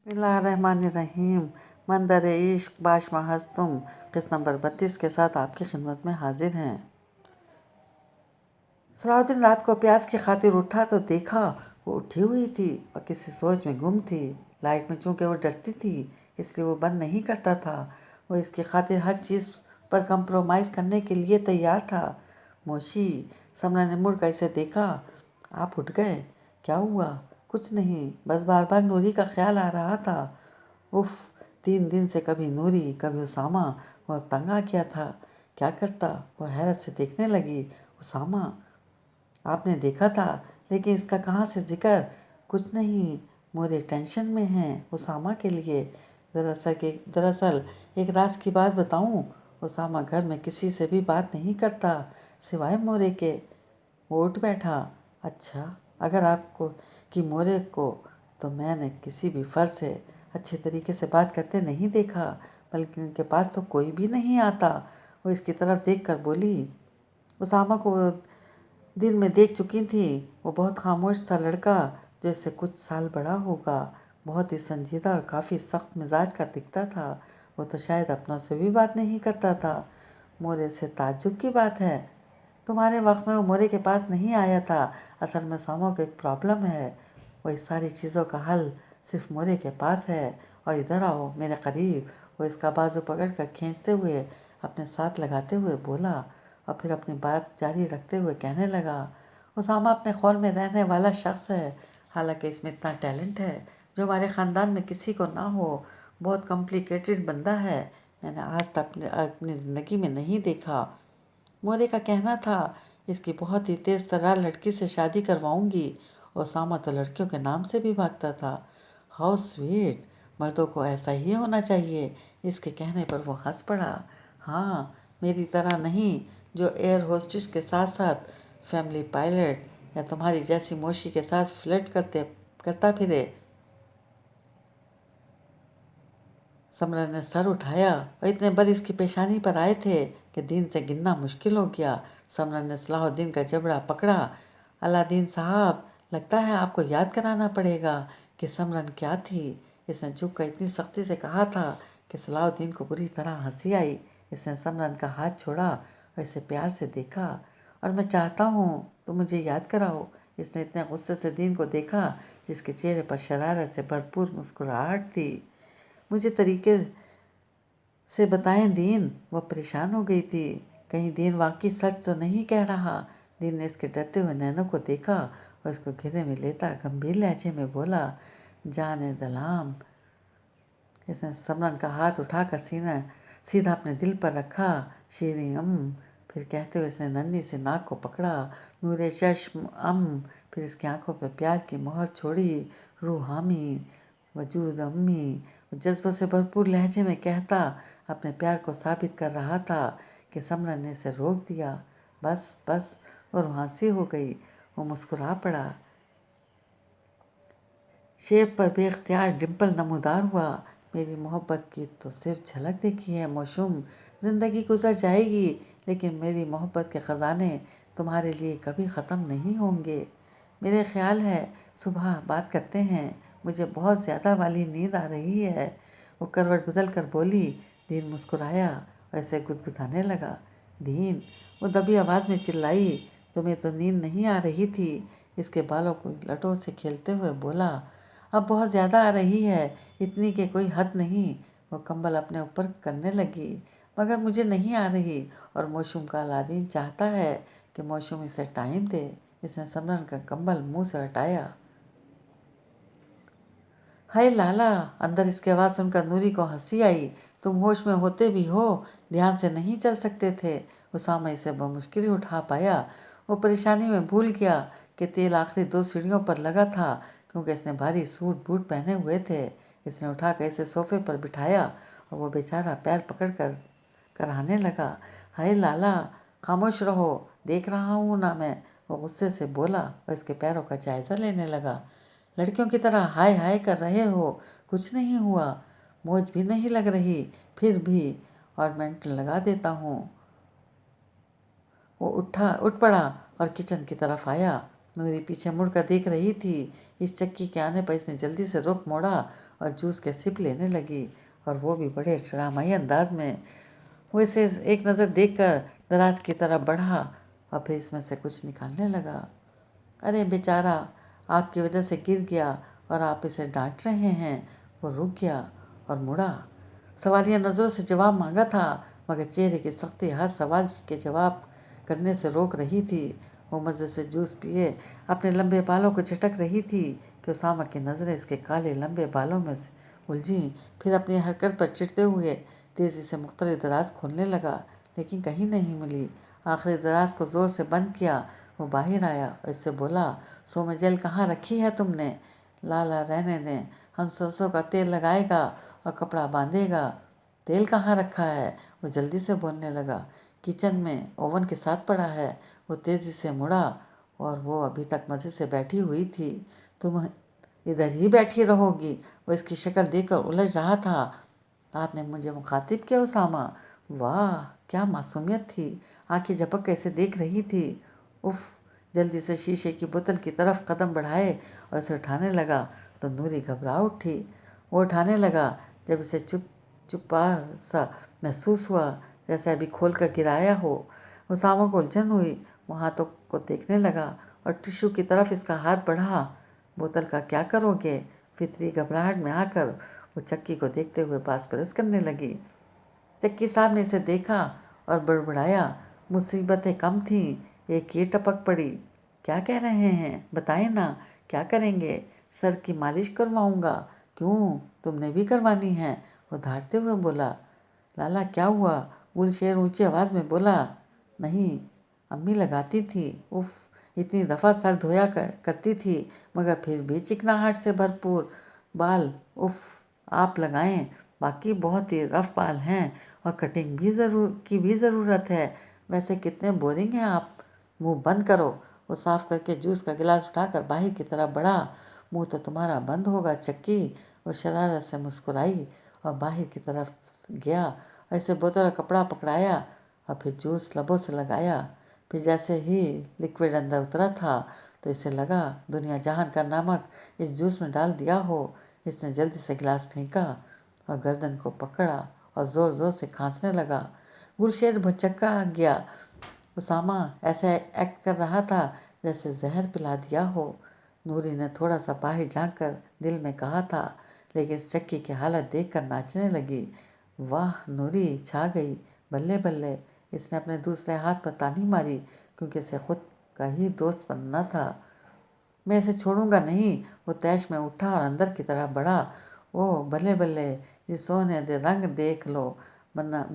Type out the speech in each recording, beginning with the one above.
बिस्मिल्लाहिर्रहमानिर्रहीम। मंदर इश्क बाश महज तुम किस्त नंबर 32 के साथ आपकी खिदमत में हाजिर हैं। सलाउद्दीन रात को प्यास की खातिर उठा तो देखा वो उठी हुई थी और किसी सोच में गुम थी। लाइट में चूंकि वो डरती थी इसलिए वो बंद नहीं करता था। वो इसकी खातिर हर चीज़ पर कंप्रोमाइज़ करने के लिए तैयार था। मोशी, समरा ने मुड़ कर इसे देखा। आप उठ गए? क्या हुआ? कुछ नहीं, बस बार बार नूरी का ख्याल आ रहा था। उफ, 3 दिन से कभी नूरी कभी उसामा। वो तंग आ गया था। क्या करता? वो हैरत से देखने लगी। उसामा? आपने देखा था, लेकिन इसका कहाँ से जिक्र? कुछ नहीं, मोरे टेंशन में हैं उसामा के लिए। दरअसल एक राज की बात बताऊं, उसामा घर में किसी से भी बात नहीं करता सिवाय मोरे के। वो उठ बैठा। अच्छा, अगर आपको कि मोरे को तो मैंने किसी भी फर्ज से अच्छे तरीके से बात करते नहीं देखा, बल्कि उनके पास तो कोई भी नहीं आता। वो इसकी तरफ देख कर बोली। उसामा को दिन में देख चुकी थी। वो बहुत खामोश सा लड़का जो इससे कुछ साल बड़ा होगा, बहुत ही संजीदा और काफ़ी सख्त मिजाज का दिखता था। वो तो शायद अपनों से भी बात नहीं करता था। मोरे से ताज्जुब की बात है, तुम्हारे वक्त में वो मोरे के पास नहीं आया था। असल में सामो को एक प्रॉब्लम है। वो इस सारी चीज़ों का हल सिर्फ मोरे के पास है। और इधर आओ मेरे करीब। वो इसका बाजू पकड़ कर खींचते हुए अपने साथ लगाते हुए बोला और फिर अपनी बात जारी रखते हुए कहने लगा। उसामा अपने खौल में रहने वाला शख्स है। हालांकि इसमें इतना टैलेंट है जो हमारे ख़ानदान में किसी को ना हो। बहुत कॉम्प्लिकेटेड बंदा है, मैंने आज तक अपनी ज़िंदगी में नहीं देखा। मोरे का कहना था इसकी बहुत ही तेज़ तर्रार लड़की से शादी करवाऊंगी। ओसामा तो लड़कियों के नाम से भी भागता था। हाउ स्वीट, मर्दों को ऐसा ही होना चाहिए। इसके कहने पर वो हंस पड़ा। हाँ, मेरी तरह नहीं जो एयर होस्टेस के साथ साथ फैमिली पायलट या तुम्हारी जैसी मोशी के साथ फ्लर्ट करता फिरे। समरा ने सर उठाया और इतने बल इसकी पेशानी पर आए थे कि दिन से गिनना मुश्किल हो गया। समरा ने सलाहुद्दीन का जबड़ा पकड़ा। अलादीन साहब, लगता है आपको याद कराना पड़ेगा कि समरन क्या थी। इसने झुक कर इतनी सख्ती से कहा था कि सलाहुद्दीन को बुरी तरह हंसी आई। इसने समरन का हाथ छोड़ा और इसे प्यार से देखा। और मैं चाहता हूँ तुम मुझे याद कराओ। इसने इतने गुस्से से दीन को देखा जिसके चेहरे पर शरारत से भरपूर मुस्कुराहट थी। मुझे तरीके से बताएं दीन। वह परेशान हो गई थी। कहीं दीन वाकई सच तो नहीं कह रहा। दीन ने इसके डरते हुए नैनों को देखा और इसको घेरे में लेता गंभीर लहजे में बोला, जाने दलाम। इसने समरन का हाथ उठाकर सीधा अपने दिल पर रखा। शीरी फिर कहते हुए इसने नन्ही से नाक को पकड़ा। नूरे चश्म फिर इसकी आंखों पर प्यार की मोहर छोड़ी। रूहामी वजूद अम्मी, जज्बों से भरपूर लहजे में कहता अपने प्यार को साबित कर रहा था कि समरन ने इसे रोक दिया। बस बस, और हंसी हो गई। वो मुस्कुरा पड़ा। शेब पर बेख्तियार डिम्पल नमूदार हुआ। मेरी मोहब्बत की तो सिर्फ झलक देखी है मौसूम। ज़िंदगी गुजर जाएगी लेकिन मेरी मोहब्बत के ख़जाने तुम्हारे लिए कभी ख़त्म नहीं होंगे। मेरे ख्याल है सुबह बात करते हैं, मुझे बहुत ज़्यादा वाली नींद आ रही है। वो करवट बदल कर बोली। दीन मुस्कुराया और इसे गुदगुदाने लगा। दीन, वो दबी आवाज़ में चिल्लाई, तुम्हें तो नींद नहीं आ रही थी। इसके बालों को लटों से खेलते हुए बोला, अब बहुत ज़्यादा आ रही है, इतनी कि कोई हद नहीं। वो कंबल अपने ऊपर करने लगी। मगर मुझे नहीं आ रही और मौसम का अलादीन चाहता है कि मौसम इसे टाइम दे। इसने समरन का कंबल मुंह से हटाया। हाय लाला, अंदर इसकी आवाज़ सुनकर नूरी को हंसी आई। तुम होश में होते भी हो, ध्यान से नहीं चल सकते थे। उसामा इसे बमुश्किल ही उठा पाया। वो परेशानी में भूल गया कि तेल आखिरी 2 सीढ़ियों पर लगा था क्योंकि इसने भारी सूट बूट पहने हुए थे। इसने उठाकर इसे सोफे पर बिठाया और वो बेचारा पैर पकड़ कर कराने लगा। हाय लाला, खामोश रहो, देख रहा हूँ ना मैं। वो गुस्से से बोला और इसके पैरों का जायज़ा लेने लगा। लड़कियों की तरह हाय हाय कर रहे हो, कुछ नहीं हुआ, मौज भी नहीं लग रही, फिर भी ऑर्नामेंट लगा देता हूँ। वो उठ पड़ा और किचन की तरफ आया। नूरी पीछे मुड़कर देख रही थी। इस चक्की के आने पर इसने जल्दी से रुख मोड़ा اور جوس کے سپ لینے لگی، اور وہ بھی بڑے ڈرامائی انداز میں۔ وہ اسے ایک نظر دیکھ کر دراز کی طرف بڑھا اور پھر اس میں سے کچھ نکالنے لگا۔ ارے بیچارہ، آپ کی وجہ سے گر گیا اور آپ اسے ڈانٹ رہے ہیں۔ وہ رک گیا اور مڑا۔ سوالیہ نظروں سے جواب مانگا تھا، مگر چہرے کی سختی ہر سوال کے جواب کرنے سے روک رہی تھی۔ وہ مزے سے جوس پیے اپنے لمبے بالوں کو جھٹک رہی تھی کہ اسامہ کی نظریں اس کے کالے لمبے بالوں میں الجھیں۔ پھر اپنی حرکت پر چڑھتے ہوئے تیزی سے مختلف دراز کھولنے لگا، لیکن کہیں نہیں ملی۔ آخری دراز کو زور سے بند کیا۔ وہ باہر آیا اور اس سے بولا، سو میں جیل کہاں رکھی ہے تم نے؟ لالا رہنے دیں، ہم سرسوں کا تیل لگائے گا اور کپڑا باندھے گا۔ تیل کہاں رکھا ہے؟ وہ جلدی سے بولنے لگا۔ کچن میں اوون کے ساتھ پڑا ہے۔ وہ تیزی سے مڑا اور وہ ابھی تک مزے سے بیٹھی ہوئی تھی۔ تم ادھر ہی بیٹھی رہو گی؟ وہ اس کی شکل دیکھ کر الجھ رہا تھا۔ آپ نے مجھے مخاطب کیا اسامہ؟ واہ کیا معصومیت تھی! آنکھیں جھپک کر اسے دیکھ رہی تھی۔ اف! جلدی سے شیشے کی بوتل کی طرف قدم بڑھائے اور اسے اٹھانے لگا تو نوری گھبرا اٹھی۔ وہ اٹھانے لگا جب اسے چپا سا محسوس ہوا، جیسے ابھی کھول کر گرایا ہو۔ اسامہ کو الجھن ہوئی۔ وہ ہاتھوں کو دیکھنے لگا اور ٹشو کی طرف اس کا ہاتھ بڑھا۔ بوتل کا کیا کرو گے؟ فطری گھبراہٹ میں آ کر وہ چکی کو دیکھتے ہوئے باس پرس کرنے لگی۔ چکی صاحب نے اسے دیکھا اور بڑبڑایا، مصیبتیں کم تھیں، ایک یہ ٹپک پڑی۔ کیا کہہ رہے ہیں؟ بتائیں نا، کیا کریں گے؟ سر کی مالش کرواؤں گا۔ کیوں، تم نے بھی کروانی ہے؟ وہ دھاڑتے ہوئے بولا۔ لالا کیا ہوا؟ گلشیر اونچی آواز میں بولا۔ نہیں، امی لگاتی تھی۔ اف! اتنی دفعہ سر دھویا کرتی تھی مگر پھر بھی چکناہٹ سے بھرپور بال۔ اف! آپ لگائیں، باقی بہت ہی رف بال ہیں اور کٹنگ کی بھی ضرورت ہے۔ ویسے کتنے بورنگ ہیں آپ۔ منہ بند کرو۔ وہ صاف کر کے جوس کا گلاس اٹھا کر باہر کی طرف بڑھا۔ منہ تو تمہارا بند ہوگا چکی۔ وہ شرارت سے مسکرائی اور باہر کی طرف گیا اور اسے بوتل اور کپڑا پکڑایا اور پھر جوس لبوں سے لگایا۔ پھر جیسے ہی لکوڈ اندر اترا تھا تو اسے لگا دنیا جہان کا نمک اس جوس میں ڈال دیا ہو۔ اس نے جلدی سے گلاس پھینکا اور گردن کو پکڑا اور زور زور سے کھانسنے لگا۔ گلشیر بھنچکا گیا۔ اسامہ ایسا ایکٹ کر رہا تھا جیسے زہر پلا دیا ہو۔ نوری نے تھوڑا سا باہر جھانک کر دل میں کہا تھا، لیکن اس چکی کی حالت دیکھ کر ناچنے لگی۔ واہ نوری چھا گئی، بلے بلے۔ اس نے اپنے دوسرے ہاتھ پر تانی ماری کیونکہ اسے خود کا ہی دوست بننا تھا۔ میں اسے چھوڑوں گا نہیں۔ وہ طیش میں اٹھا اور اندر کی طرف بڑھا۔ اوہ بلے بلے، جی سونے دے رنگ دیکھ لو،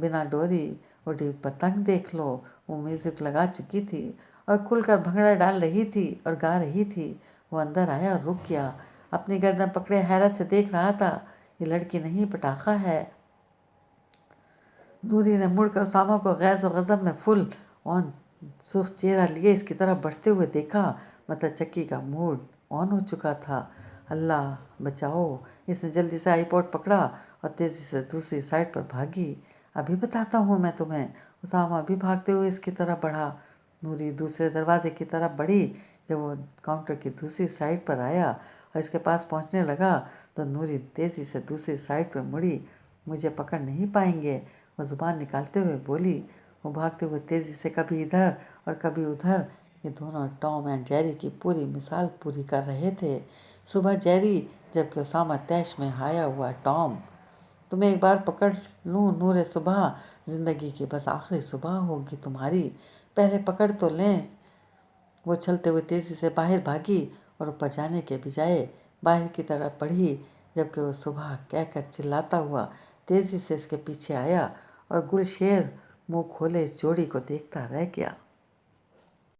بنا ڈوری اڑی پتنگ دیکھ لو۔ وہ میوزک لگا چکی تھی اور کھل کر بھنگڑا ڈال رہی تھی اور گا رہی تھی۔ وہ اندر آیا اور رک گیا، اپنی گردن پکڑے حیرت سے دیکھ رہا تھا۔ یہ لڑکی نہیں پٹاخہ ہے۔ نوری نے مڑ کر اسامہ کو غیظ و غضب میں فل آن سرخ چہرہ لیے اس کی طرف بڑھتے ہوئے دیکھا، مطلب چکی کا موڈ آن ہو چکا تھا۔ اللہ بچاؤ! اس نے جلدی سے آئی پوڈ پکڑا اور تیزی سے دوسری سائڈ پر بھاگی۔ ابھی بتاتا ہوں میں تمہیں۔ اسامہ بھی بھاگتے ہوئے اس کی طرف بڑھا۔ نوری دوسرے دروازے کی طرف بڑھی۔ جب وہ کاؤنٹر کی دوسری سائڈ پر آیا اور اس کے پاس پہنچنے لگا تو نوری تیزی سے دوسری سائڈ پہ مڑی۔ مجھے پکڑ نہیں پائیں گے، وہ زبان نکالتے ہوئے بولی۔ وہ بھاگتے ہوئے تیزی سے کبھی ادھر اور کبھی ادھر۔ یہ دونوں ٹام اینڈ جیری کی پوری مثال پوری کر رہے تھے۔ صبح جیری، جبکہ اسامہ طیش میں آیا ہوا ٹام۔ تمہیں ایک بار پکڑ لوں نور صبح، زندگی کی بس آخری صبح ہوگی تمہاری۔ پہلے پکڑ تو لیں۔ وہ چھلتے ہوئے تیزی سے باہر بھاگی اور اوپر جانے کے بجائے باہر کی طرف بڑھی، جبکہ وہ صبح کہہ کر چلاتا ہوا تیزی سے اس کے پیچھے آیا اور گلشیر منہ کھولے اس جوڑی کو دیکھتا رہ گیا۔